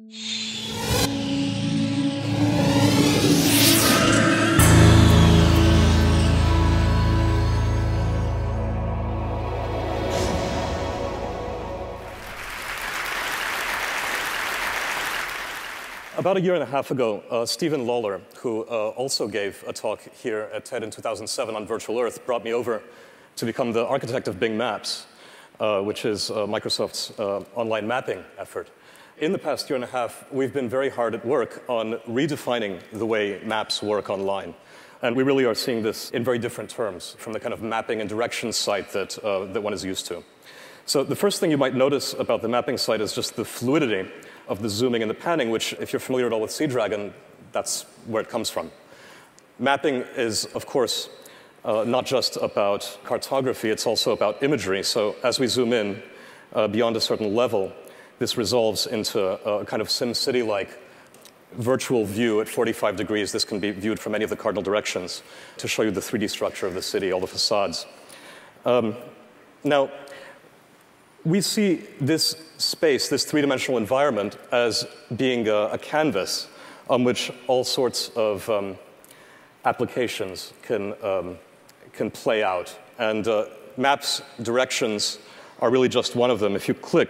About a year and a half ago, Stephen Lawler, who also gave a talk here at TED in 2007 on virtual Earth, brought me over to become the architect of Bing Maps, which is Microsoft's online mapping effort. In the past year and a half, we've been very hard at work on redefining the way maps work online. And we really are seeing this in very different terms from the kind of mapping and directions site that one is used to. So the first thing you might notice about the mapping site is just the fluidity of the zooming and the panning, which, if you're familiar at all with Seadragon, that's where it comes from. Mapping is, of course, not just about cartography, it's also about imagery. So as we zoom in beyond a certain level, this resolves into a kind of SimCity-like virtual view at 45 degrees. This can be viewed from any of the cardinal directions to show you the 3D structure of the city, all the facades. Now, we see this space, this three-dimensional environment, as being a canvas on which all sorts of applications can play out. And maps directions are really just one of them. If you click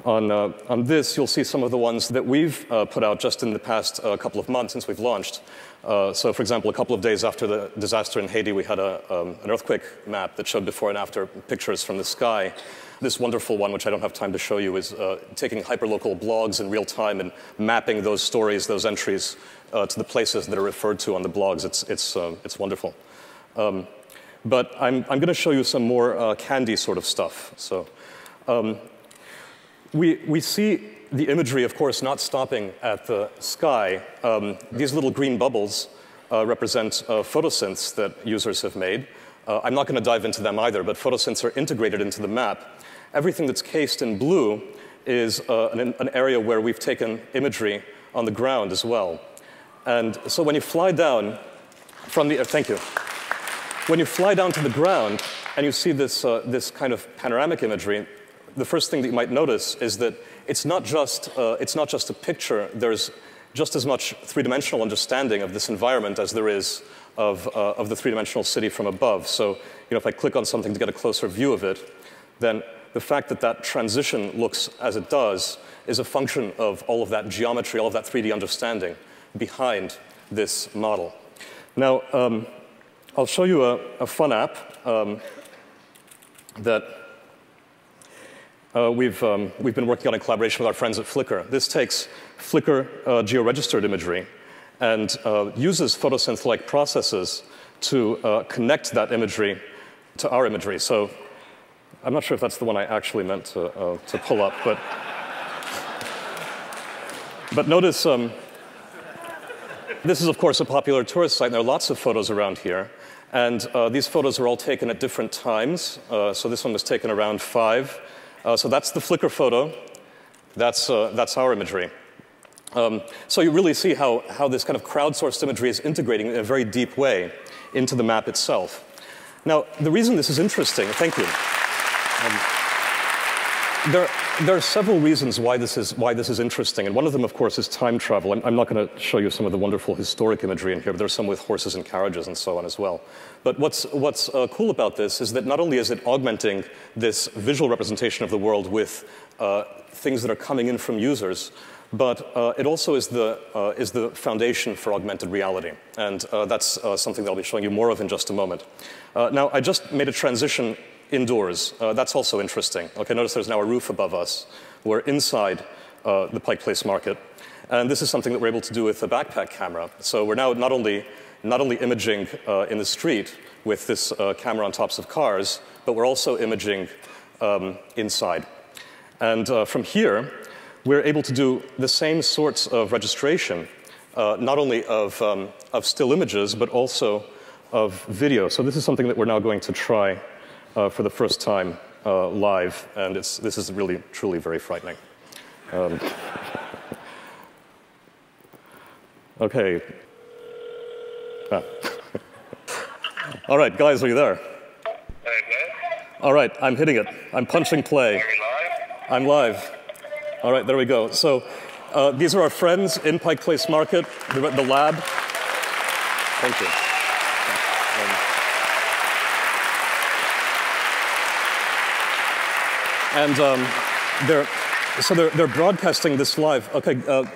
on this, you'll see some of the ones that we've put out just in the past couple of months since we've launched. So, for example, a couple of days after the disaster in Haiti, we had an earthquake map that showed before and after pictures from the sky. This wonderful one, which I don't have time to show you, is taking hyperlocal blogs in real time and mapping those stories, those entries, to the places that are referred to on the blogs. It's wonderful. But I'm going to show you some more candy sort of stuff. So we see the imagery, of course, not stopping at the sky. These little green bubbles represent photosynths that users have made. I'm not going to dive into them either, but photosynths are integrated into the map. Everything that's cased in blue is an area where we've taken imagery on the ground as well. And so when you fly down from the thank you. When you fly down to the ground and you see this kind of panoramic imagery, the first thing that you might notice is that it's not just a picture. There's just as much three-dimensional understanding of this environment as there is of the three-dimensional city from above. So, if I click on something to get a closer view of it, then the fact that that transition looks as it does is a function of all of that geometry, all of that 3D understanding behind this model. Now, I'll show you a fun app that we've been working on in collaboration with our friends at Flickr. This takes Flickr georegistered imagery and uses photosynth-like processes to connect that imagery to our imagery. So I'm not sure if that's the one I actually meant to pull up, but notice this is, of course, a popular tourist site, and there are lots of photos around here. And these photos are all taken at different times. So this one was taken around 5. So that's the Flickr photo. That's our imagery. So you really see how this kind of crowdsourced imagery is integrating in a very deep way into the map itself. Now, the reason this is interesting, thank you. There are several reasons why this is interesting, and one of them, of course, is time travel. I'm not going to show you some of the wonderful historic imagery in here, but there's some with horses and carriages and so on as well. But what's cool about this is that not only is it augmenting this visual representation of the world with things that are coming in from users, but it also is the foundation for augmented reality, and that's something that I'll be showing you more of in just a moment. Now, I just made a transition indoors. That's also interesting. Okay, notice there's now a roof above us. We're inside the Pike Place Market, and this is something that we're able to do with a backpack camera. So we're now not only imaging in the street with this camera on tops of cars, but we're also imaging inside. And from here, we're able to do the same sorts of registration, not only of still images, but also of video. So this is something that we're now going to try for the first time live, and this is really, truly very frightening. Okay. All right, guys, are you there? All right, I'm hitting it. I'm punching play. I'm live. All right, there we go. So These are our friends in Pike Place Market, the lab. Thank you. They're broadcasting this live. Okay,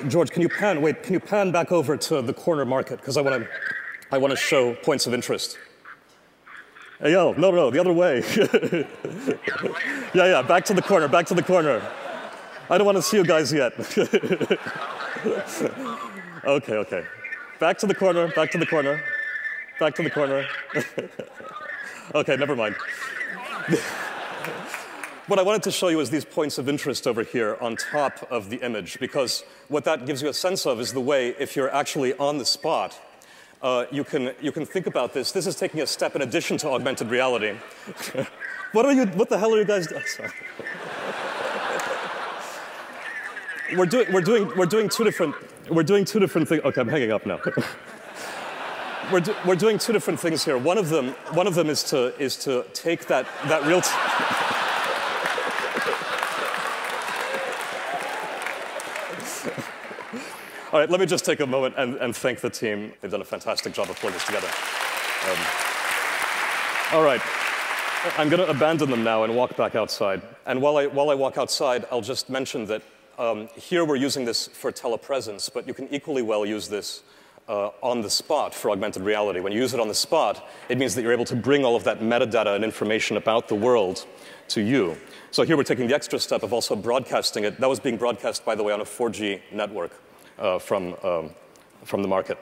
George, can you pan? Wait, can you pan back over to the corner market because I want to show points of interest. Hey, yo, no, the other way. Yeah, back to the corner, back to the corner. I don't want to see you guys yet. Okay. Back to the corner, back to the corner, back to the corner. Okay, never mind. What I wanted to show you is these points of interest over here on top of the image, because what that gives you a sense of is the way, if you're actually on the spot, you can think about this. This is taking a step in addition to augmented reality. What the hell are you guys doing? Sorry. We're doing two different things. Okay, I'm hanging up now. We're doing two different things here. One of them is to take that real. All right, let me just take a moment and thank the team. They've done a fantastic job of pulling this together. All right, I'm going to abandon them now and walk back outside. And while I walk outside, I'll just mention that here we're using this for telepresence, but you can equally well use this on the spot for augmented reality. When you use it on the spot, it means that you're able to bring all of that metadata and information about the world to you. So here we're taking the extra step of also broadcasting it. That was being broadcast, by the way, on a 4G network from the market.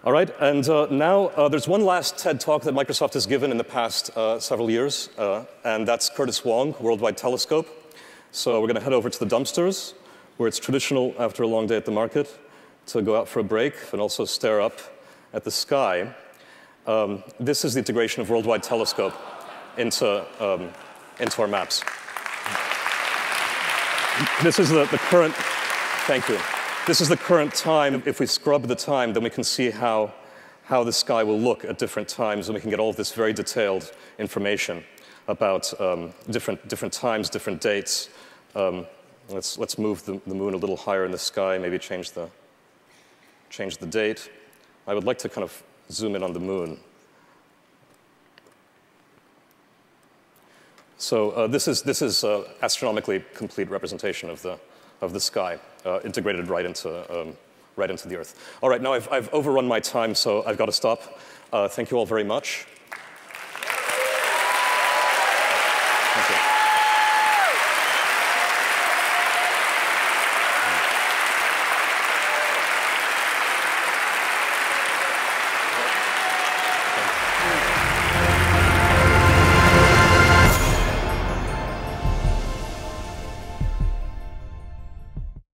All right, and now there's one last TED Talk that Microsoft has given in the past several years, and that's Curtis Wong, Worldwide Telescope. So we're going to head over to the dumpsters, where it's traditional after a long day at the market to go out for a break and also stare up at the sky. This is the integration of Worldwide Telescope into our maps. This is the current, thank you. This is the current time. If we scrub the time, then we can see how the sky will look at different times, and we can get all of this very detailed information about different times, different dates. Let's move the moon a little higher in the sky, maybe change the date. I would like to kind of zoom in on the moon. So this is astronomically complete representation of the sky, integrated right into the Earth. All right, now I've overrun my time, so I've got to stop. Thank you all very much.